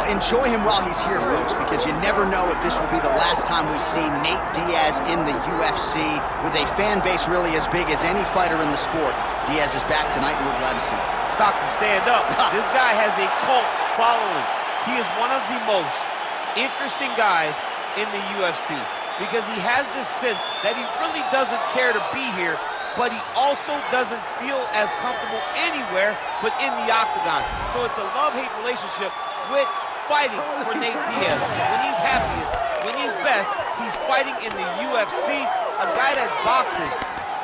Well, enjoy him while he's here, folks, because you never know if this will be the last time we see Nate Diaz in the UFC with a fan base really as big as any fighter in the sport. Diaz is back tonight, and we're glad to see him. Stockton, stand up. This guy has a cult following. He is one of the most interesting guys in the UFC because he has this sense that he really doesn't care to be here, but he also doesn't feel as comfortable anywhere but in the octagon. So it's a love-hate relationship with fighting for Nate Diaz. When he's happiest, when he's best, he's fighting in the UFC. A guy that boxes,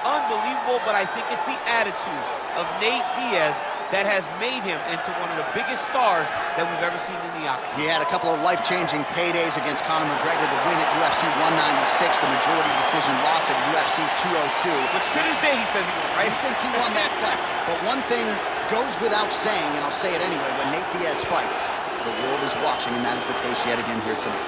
unbelievable, but I think it's the attitude of Nate Diaz that has made him into one of the biggest stars that we've ever seen in the octagon. He had a couple of life-changing paydays against Conor McGregor, the win at UFC 196, the majority decision loss at UFC 202. Which to this day he says he won, right? He thinks he won that fight. But one thing goes without saying, and I'll say it anyway, when Nate Diaz fights, the world is watching, and that is the case yet again here tonight.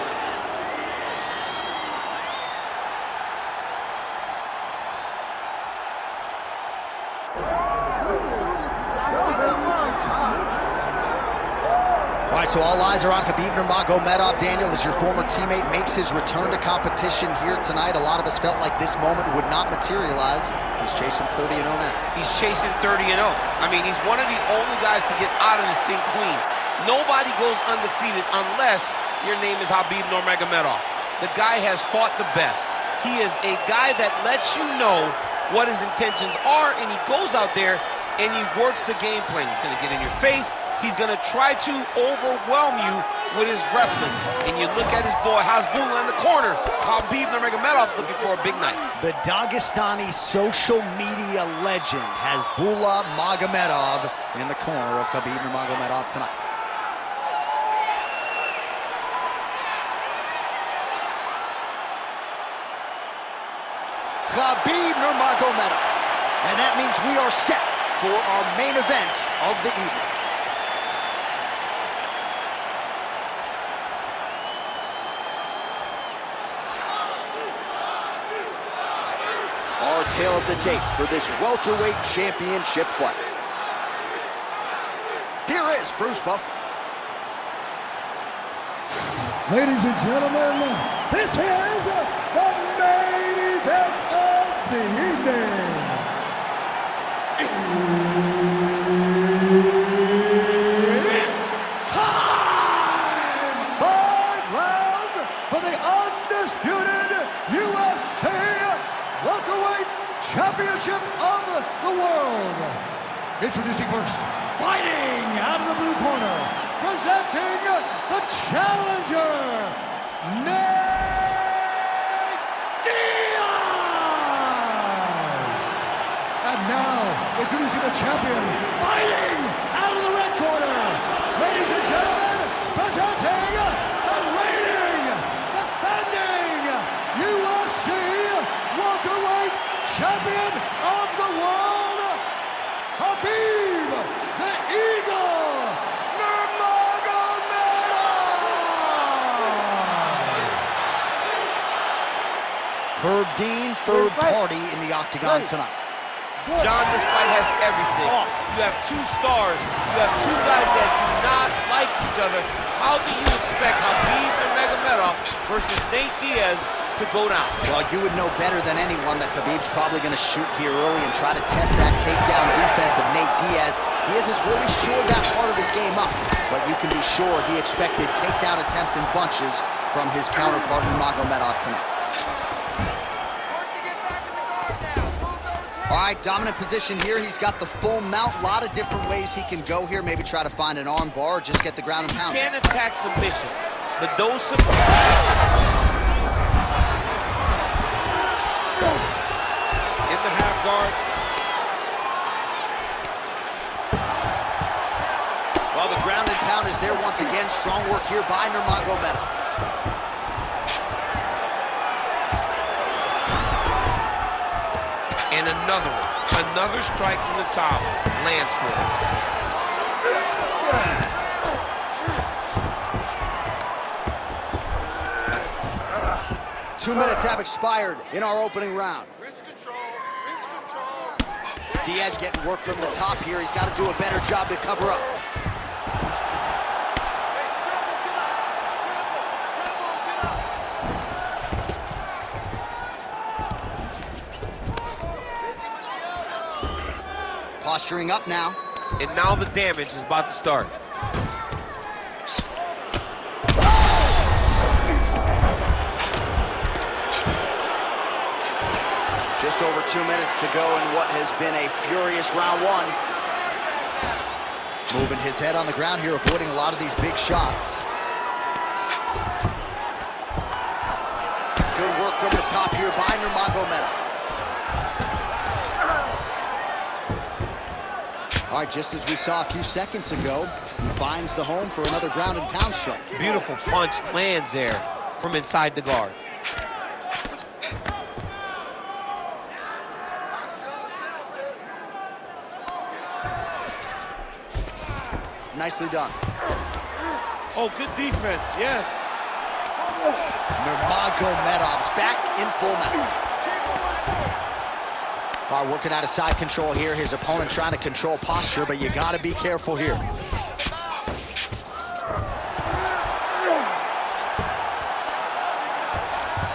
All right, so all eyes are on Khabib Nurmagomedov. Daniel, as your former teammate makes his return to competition here tonight, a lot of us felt like this moment would not materialize. He's chasing 30-0 now. He's chasing 30-0. I mean, he's one of the only guys to get out of this thing clean. Nobody goes undefeated unless your name is Khabib Nurmagomedov. The guy has fought the best. He is a guy that lets you know what his intentions are, and he goes out there and he works the game plan. He's going to get in your face. He's going to try to overwhelm you with his wrestling. And you look at his boy, Hasbulla in the corner. Khabib Nurmagomedov's looking for a big night. The Dagestani social media legend, Hasbulla Magomedov, in the corner of Khabib Nurmagomedov tonight. Khabib Nurmagomedov. And that means we are set for our main event of the evening. Our tale of the tape for this welterweight championship fight. Here is Bruce Buffer. Ladies and gentlemen, this is the main event of the evening. It's time! 5 rounds for the undisputed UFC welterweight championship of the world. Introducing first, fighting out of the blue corner, presenting the challenger, Nate Diaz. And now, introducing the champion, fighting out of the red corner, ladies and gentlemen, presenting the reigning, defending UFC welterweight champion of the world, Khabib the Eagle Nurmagomedov. Herb Dean, third party in the octagon tonight. John, this fight has everything. You have two stars. You have two guys that do not like each other. How do you expect Khabib Nurmagomedov versus Nate Diaz to go down? Well, you would know better than anyone that Khabib's probably going to shoot here early and try to test that takedown defense of Nate Diaz. Diaz has really shored that part of his game up, but you can be sure he expected takedown attempts in bunches from his counterpart Nurmagomedov tonight. All right, dominant position here. He's got the full mount. A lot of different ways he can go here. Maybe try to find an arm bar or just get the ground and pound. He can attack submission, but those in the half guard. Well, the ground and pound is there once again. Strong work here by Nurmagomedov. And another one. Another strike from the top lands for him. 2 minutes have expired in our opening round. Wrist control, wrist control. Diaz getting work from the top here. He's got to do a better job to cover up. Hey, scramble Posturing up now. And now the damage is about to start. Just over 2 minutes to go in what has been a furious round one. Moving his head on the ground here, avoiding a lot of these big shots. Good work from the top here by Nurmagomedov. All right, just as we saw a few seconds ago, he finds the home for another ground and pound strike. Beautiful punch lands there from inside the guard. Nicely done. Oh, good defense, yes. Nurmagomedov's back in full mount. All right, working out of side control here. His opponent trying to control posture, but you got to be careful here.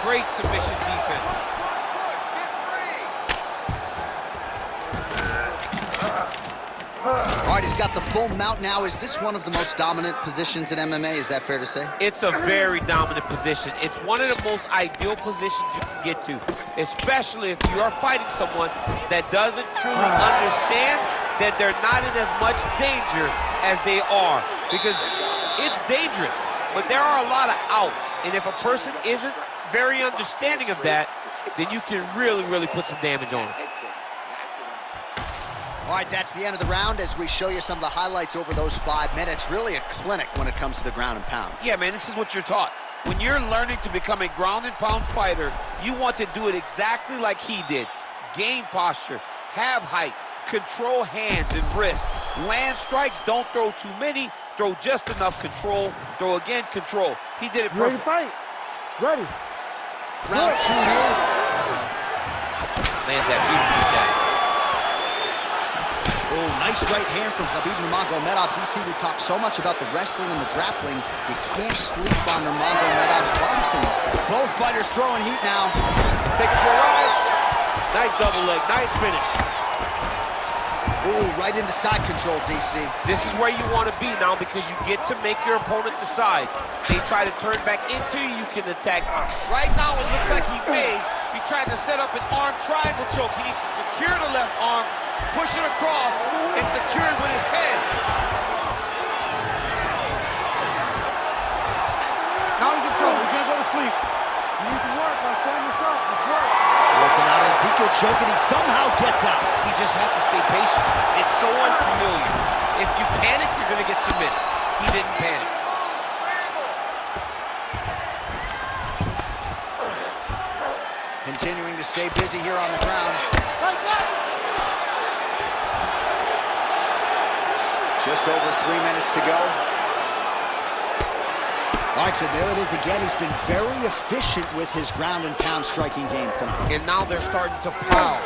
Great submission defense. All right, he's got the full mount now. Is this one of the most dominant positions in MMA? Is that fair to say? It's a very dominant position. It's one of the most ideal positions you can get to, especially if you are fighting someone that doesn't truly understand that they're not in as much danger as they are. Because it's dangerous, but there are a lot of outs. And if a person isn't very understanding of that, then you can really, really put some damage on it. All right, that's the end of the round as we show you some of the highlights over those 5 minutes. Really a clinic when it comes to the ground and pound. Yeah, man, this is what you're taught. When you're learning to become a ground and pound fighter, you want to do it exactly like he did. Gain posture, have height, control hands and wrists. Land strikes, don't throw too many, throw just enough control, throw again, control. He did it perfect. Ready to fight? Ready. Round 2 here. Lands that beautiful jab. Oh, nice right hand from Khabib Nurmagomedov. DC, we talk so much about the wrestling and the grappling. You can't sleep on Nurmagomedov's boxing. Both fighters throwing heat now. Take it for a ride. Nice double leg, nice finish. Ooh, right into side control, DC. This is where you want to be now because you get to make your opponent decide. They try to turn back into you, you can attack. Right now, it looks like he may be trying to set up an arm triangle choke. He needs to secure the left arm, push it across, and secure it with his head. Now he's in trouble. He's gonna go to sleep. You need to work. Now stand this up. Let's work. Working out Ezekiel choking, he somehow gets out. He just had to stay patient. It's so unfamiliar. If you panic, you're going to get submitted. He didn't panic. Continuing to stay busy here on the ground. Just over 3 minutes to go. All right, so there it is again. He's been very efficient with his ground and pound striking game tonight. And now they're starting to prowl.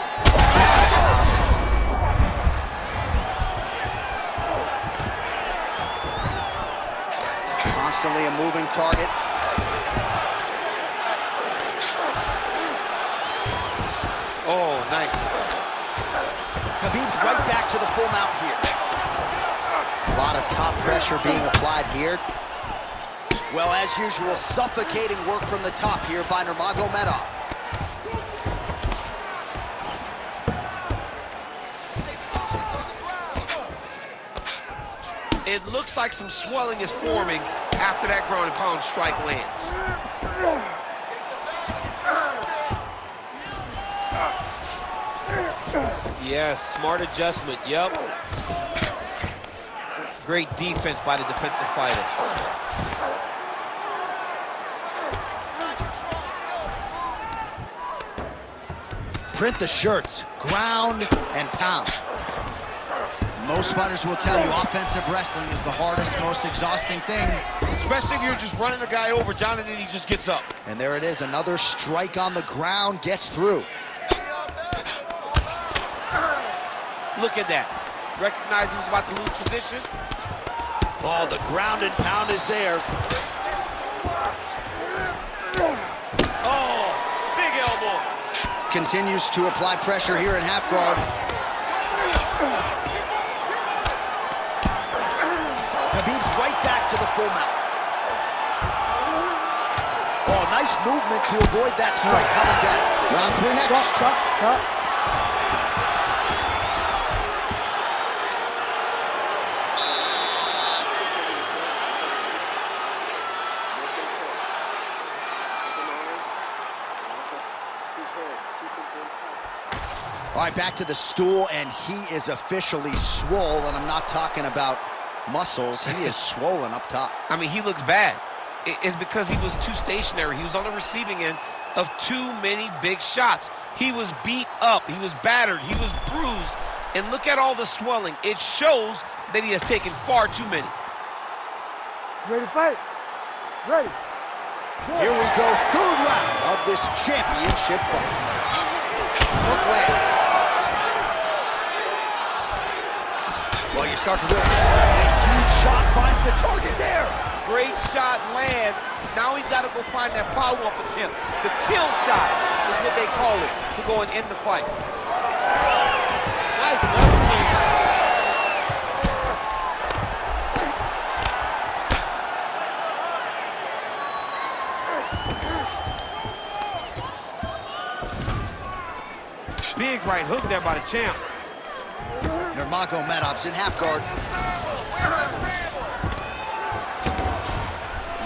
Constantly a moving target. Oh, nice. Khabib's right back to the full mount here. A lot of top pressure being applied here. Well, as usual, suffocating work from the top here by Nurmagomedov. It looks like some swelling is forming after that ground and pound strike lands. Yes, smart adjustment, yep. Great defense by the defensive fighter. Print the shirts, ground and pound. Most fighters will tell you offensive wrestling is the hardest, most exhausting thing. Especially if you're just running the guy over, Jonathan, he just gets up. And there it is, another strike on the ground, gets through. Look at that. Recognized he was about to lose position. Oh, the ground and pound is there. Oh, big elbow. Continues to apply pressure here in half guard. Khabib's right back to the full mount. Oh, nice movement to avoid that strike coming down. Round 3 next. Stop. All right, back to the stool, and he is officially swole, and I'm not talking about muscles. He is swollen up top. I mean, he looks bad. It's because he was too stationary. He was on the receiving end of too many big shots. He was beat up. He was battered. He was bruised. And look at all the swelling. It shows that he has taken far too many. Ready to fight? Ready. Here we go, 3rd round of this championship fight. Hook lands. Well, you start to realize, a huge shot finds the target there. Great shot lands. Now he's got to go find that follow-up attempt. The kill shot is what they call it, to go and end the fight. Nice level change. Big right hook there by the champ. Nurmagomedov's in half guard.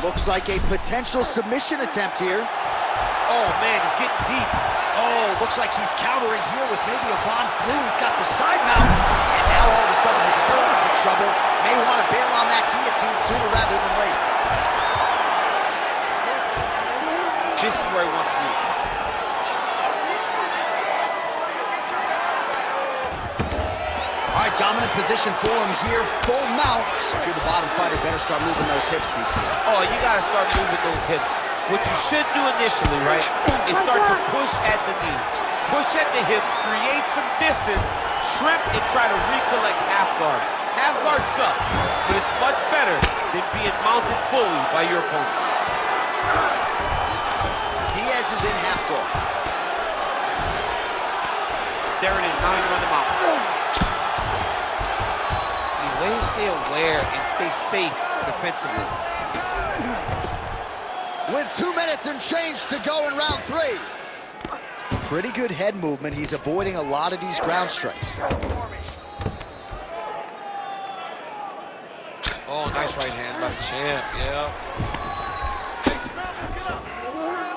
Looks like a potential submission attempt here. Oh, man, he's getting deep. Oh, looks like he's countering here with maybe a Von Flew. He's got the side mount. And now all of a sudden his opponent's in trouble. May want to bail on that guillotine sooner rather than later. This is where he wants to be. All right, dominant position for him here, full mount. If you're the bottom fighter, better start moving those hips, DC. Oh, you got to start moving those hips. What you should do initially, right, is start to push at the knees. Push at the hips, create some distance, shrimp, and try to recollect half guard. Half guard sucks, but it's much better than being mounted fully by your opponent. Diaz is in half guard. There it is, now he's running them out. Way to stay aware and stay safe defensively. With 2 minutes and change to go in round 3. Pretty good head movement. He's avoiding a lot of these ground strikes. Oh, nice right hand by the champ, yeah.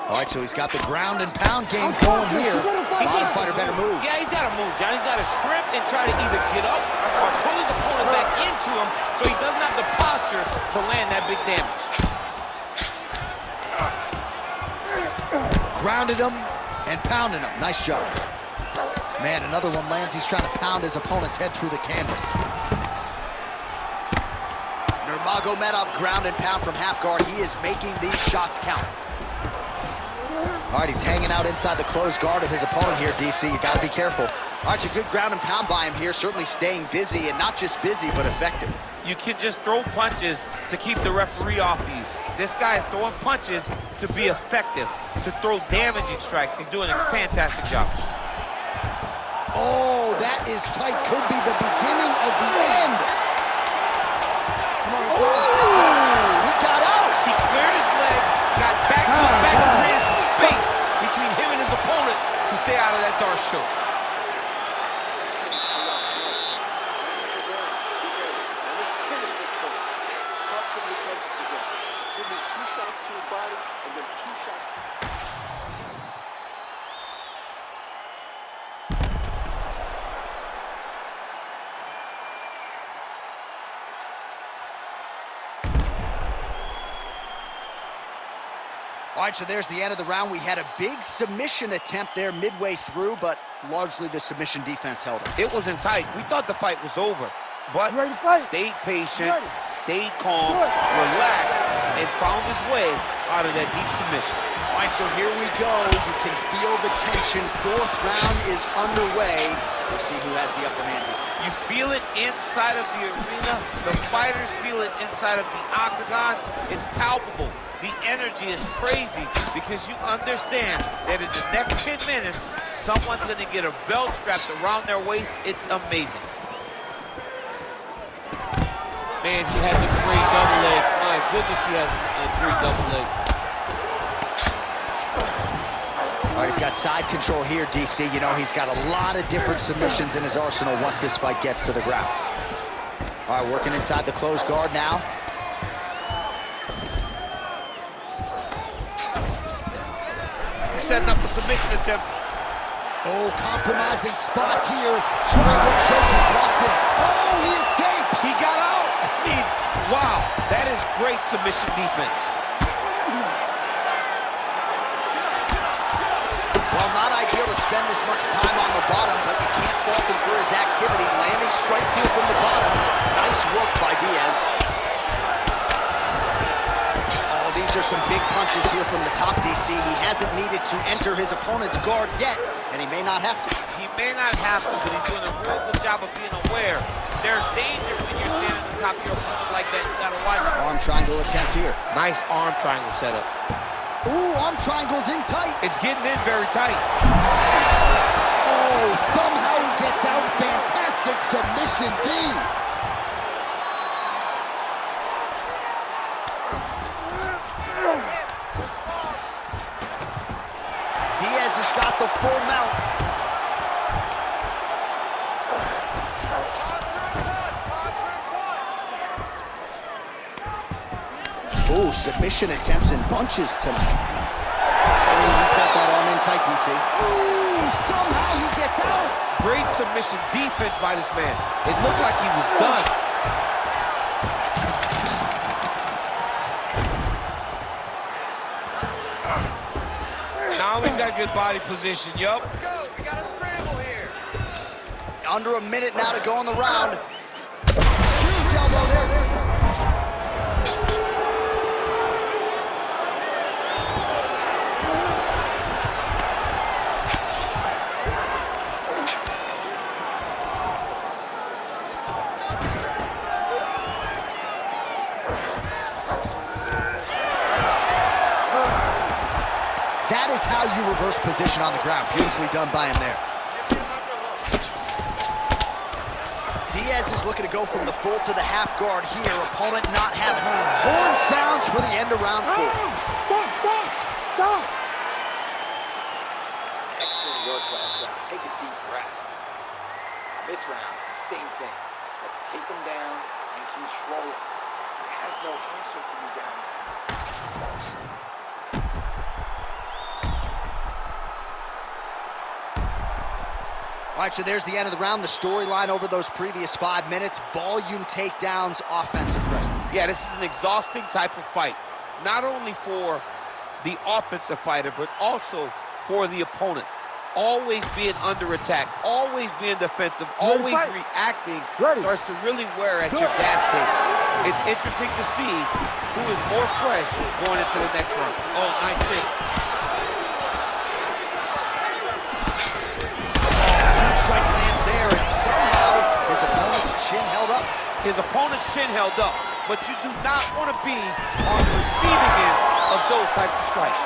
All right, so he's got the ground and pound game going here. Bottom fighter better move. Yeah, he's got to move, John. He's got to shrimp and try to either get up or pull his opponent back into him so he doesn't have the posture to land that big damage. Grounded him and pounded him. Nice job. Man, another one lands. He's trying to pound his opponent's head through the canvas. Nurmagomedov ground and pound from half guard. He is making these shots count. All right, he's hanging out inside the closed guard of his opponent here, DC. You got to be careful. All right, so good ground and pound by him here, certainly staying busy, and not just busy, but effective. You can just throw punches to keep the referee off of you. This guy is throwing punches to be effective, to throw damaging strikes. He's doing a fantastic job. Oh, that is tight. Could be the beginning of the end. Oh, he got out. He cleared his leg, got back to his back, and created some space between him and his opponent to stay out of that dark show. Let's finish this thing. Start putting the punches together. Give me 2 shots to his body and then 2 shots to... All right, so there's the end of the round. We had a big submission attempt there midway through, but largely the submission defense held it. It wasn't tight. We thought the fight was over, but stayed patient, stayed calm, relaxed, and found his way out of that deep submission. All right, so here we go. You can feel the tension. 4th round is underway. We'll see who has the upper hand here. You feel it inside of the arena. The fighters feel it inside of the octagon. It's palpable. The energy is crazy because you understand that in the next 10 minutes, someone's going to get a belt strapped around their waist. It's amazing. Man, he has a great double leg. My goodness, he has a great double leg. All right, he's got side control here, DC. You know, he's got a lot of different submissions in his arsenal once this fight gets to the ground. All right, working inside the closed guard now. He's setting up a submission attempt. Oh, compromising spot here. Triangle choke is locked in. Oh, he escapes. He got out. I mean, wow, that is great submission defense. Well, not ideal to spend this much time on the bottom, but you can't fault him for his activity. Landing strikes here from the bottom. Nice work by Diaz. Oh, these are some big punches here from the top, DC. He hasn't needed to enter his opponent's guard yet, and he may not have to. He may not have to, but he's doing a real good job of being aware. There's danger when you're standing on top of your opponent like that. You gotta watch it. Arm triangle attempt here. Nice arm triangle setup. Ooh, arm triangle's in tight. It's getting in very tight. Oh, somehow he gets out. Fantastic submission, D. Diaz has got the full mount. Ooh, submission attempts and bunches tonight. Oh, he's got that arm in tight, DC. Ooh, somehow he gets out. Great submission defense by this man. It looked like he was done. Now he's got good body position, yup. Let's go. We got a scramble here. Under a minute now to go in the round. Huge elbow there. That is how you reverse position on the ground. Beautifully done by him there. Diaz is looking to go from the full to the half guard here. Opponent not having it. Horn sounds for the end of round 4. Stop! Excellent work last round. Take a deep breath. This round, same thing. Let's take him down and control it. He has no answer for you down there. All right, so there's the end of the round. The storyline over those previous 5 minutes. Volume takedowns, offensive wrestling. Yeah, this is an exhausting type of fight. Not only for the offensive fighter, but also for the opponent. Always being under attack, always being defensive, always reacting starts to really wear at your gas tank. It's interesting to see who is more fresh going into the next round. Oh, nice kick. Strike lands there, and somehow his opponent's chin held up. His opponent's chin held up, but you do not want to be on the receiving end of those types of strikes.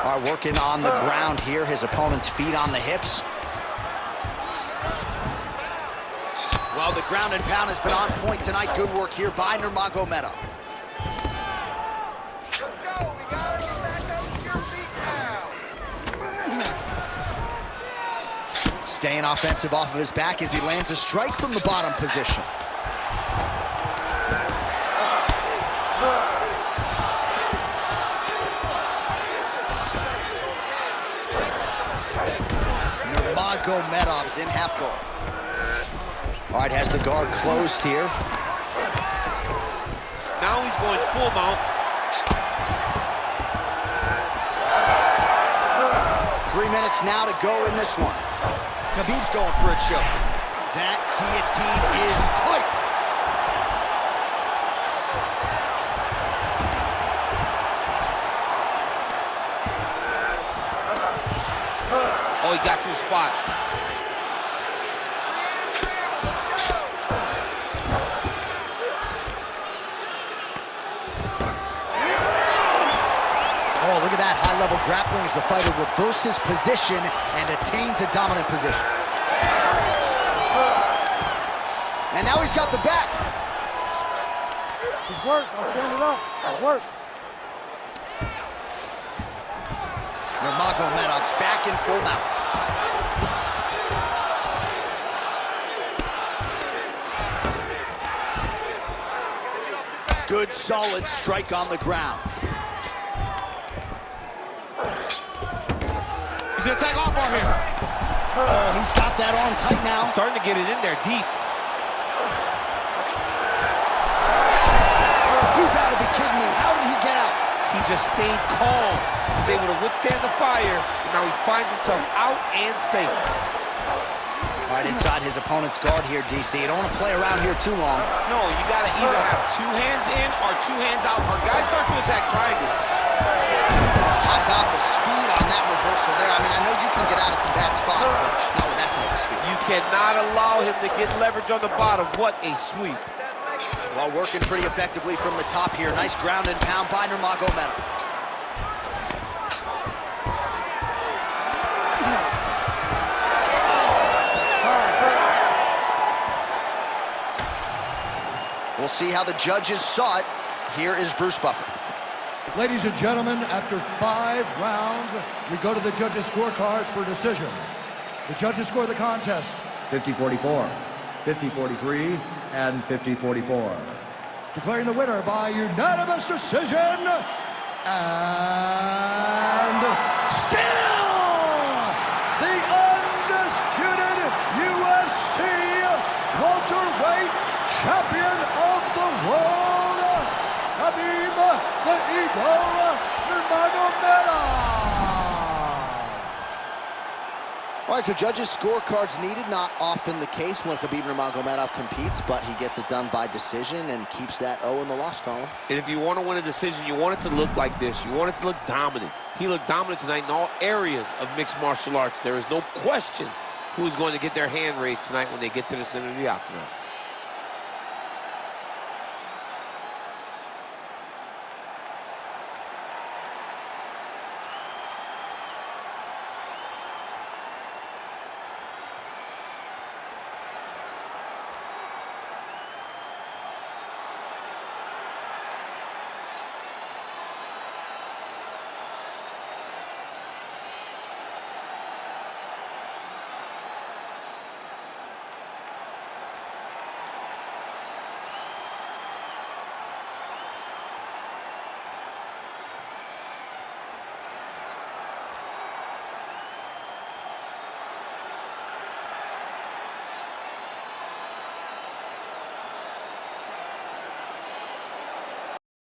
All right, working on the ground here. His opponent's feet on the hips. Well, the ground and pound has been on point tonight. Good work here by Nurmagomedov. Let's go. We got to get back up to your feet now. Staying offensive off of his back as he lands a strike from the bottom position. Nurmagomedov's in half guard. All right, has the guard closed here. Now he's going full mount. 3 minutes now to go in this one. Khabib's going for a choke. That guillotine is tight. Oh, he got to his spot. of that high-level grappling as the fighter reverses position and attains a dominant position. And now he's got the back. It's work. I'll stand it up. It's work. Nurmagomedov's back in full mount. Good, solid strike on the ground. He's gonna take off on here. Oh, he's got that arm tight now. He's starting to get it in there deep. You gotta be kidding me. How did he get out? He just stayed calm. He was able to withstand the fire, and now he finds himself out and safe. Right inside his opponent's guard here, DC. You don't want to play around here too long. No, you gotta either have 2 hands in or 2 hands out. Our guys start to attack triangle. How about the speed on that reversal there? I mean, I know you can get out of some bad spots, but not with that type of speed. You cannot allow him to get leverage on the bottom. What a sweep. Well, working pretty effectively from the top here. Nice ground and pound by Nurmagomedov. We'll see how the judges saw it. Here is Bruce Buffer. Ladies and gentlemen, after 5 rounds, we go to the judges' scorecards for decision. The judges score the contest 50-44, 50-43, and 50-44. Declaring the winner by unanimous decision, and still the undisputed UFC welterweight champion of the world, Khabib the Eagle Nurmagomedov. All right, so judges' scorecards needed. Not often the case when Khabib Nurmagomedov competes, but he gets it done by decision and keeps that O in the loss column. And if you want to win a decision, you want it to look like this. You want it to look dominant. He looked dominant tonight in all areas of mixed martial arts. There is no question who's going to get their hand raised tonight when they get to the center of the octagon.